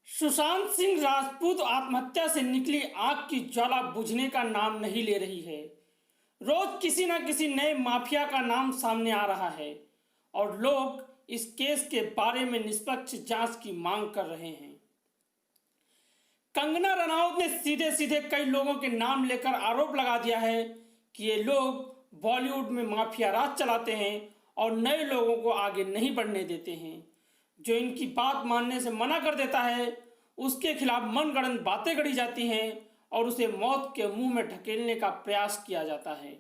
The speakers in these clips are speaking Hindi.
सुशांत सिंह राजपूत आत्महत्या से निकली आग की ज्वाला बुझने का नाम नहीं ले रही है। रोज किसी न किसी नए माफिया का नाम सामने आ रहा है और लोग इस केस के बारे में निष्पक्ष जांच की मांग कर रहे हैं। कंगना रनौत ने सीधे सीधे कई लोगों के नाम लेकर आरोप लगा दिया है कि ये लोग बॉलीवुड में माफिया राज चलाते हैं और नए लोगों को आगे नहीं बढ़ने देते हैं। जो इनकी बात मानने से मना कर देता है उसके खिलाफ मनगढ़ंत बातें गढ़ी जाती हैं और उसे मौत के मुंह में ढकेलने का प्रयास किया जाता है।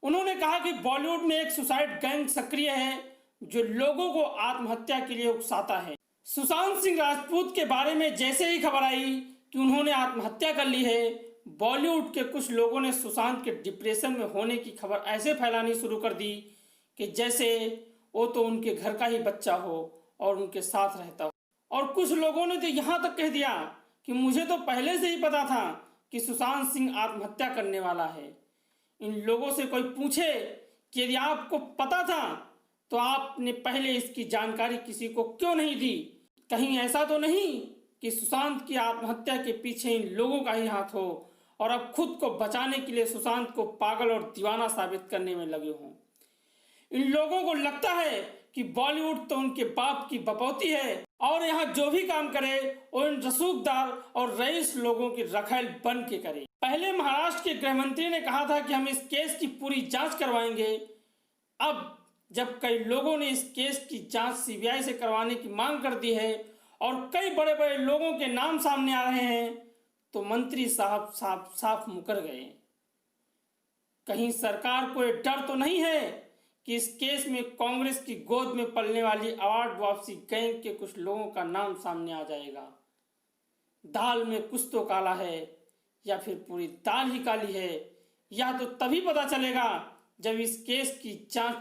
उन्होंने कहा कि बॉलीवुड में एक सुसाइड गैंग सक्रिय है जो लोगों को आत्महत्या के लिए उकसाता है। सुशांत सिंह राजपूत के बारे में जैसे ही खबर आई कि उन्होंने आत्महत्या कर ली है, बॉलीवुड के कुछ लोगों ने सुशांत के डिप्रेशन में होने की खबर ऐसे फैलानी शुरू कर दी कि जैसे वो तो उनके घर का ही बच्चा हो और उनके साथ रहता हो। और कुछ लोगों ने तो यहाँ तक कह दिया कि मुझे तो पहले से ही पता था कि सुशांत सिंह आत्महत्या करने वाला है। इन लोगों से कोई पूछे कि यदि आपको पता था तो आपने पहले इसकी जानकारी किसी को क्यों नहीं दी? कहीं ऐसा तो नहीं कि सुशांत की आत्महत्या के पीछे इन लोगों का ही हाथ हो और अब खुद को बचाने के लिए सुशांत को पागल और दीवाना साबित करने में लगे हों। इन लोगों को लगता है कि बॉलीवुड तो उनके बाप की बपौती है और यहाँ जो भी काम करे वो इन रसूखदार और रईस लोगों की रखैल बन के करे। पहले महाराष्ट्र के गृह मंत्री ने कहा था कि हम इस केस की पूरी जांच करवाएंगे। अब जब कई लोगों ने इस केस की जांच सीबीआई से करवाने की मांग कर दी है और कई बड़े बड़े लोगों के नाम सामने आ रहे हैं तो मंत्री साहब साफ साफ मुकर गए। कहीं सरकार को यह डर तो नहीं है कि इस केस में कांग्रेस की गोद में पलने वाली अवार्ड वापसी गैंग के कुछ लोगों का नाम सामने आ जाएगा? दाल में कुछ तो काला है या फिर पूरी दाल ही काली है। यह तो तभी पता चलेगा जब इस केस की जांच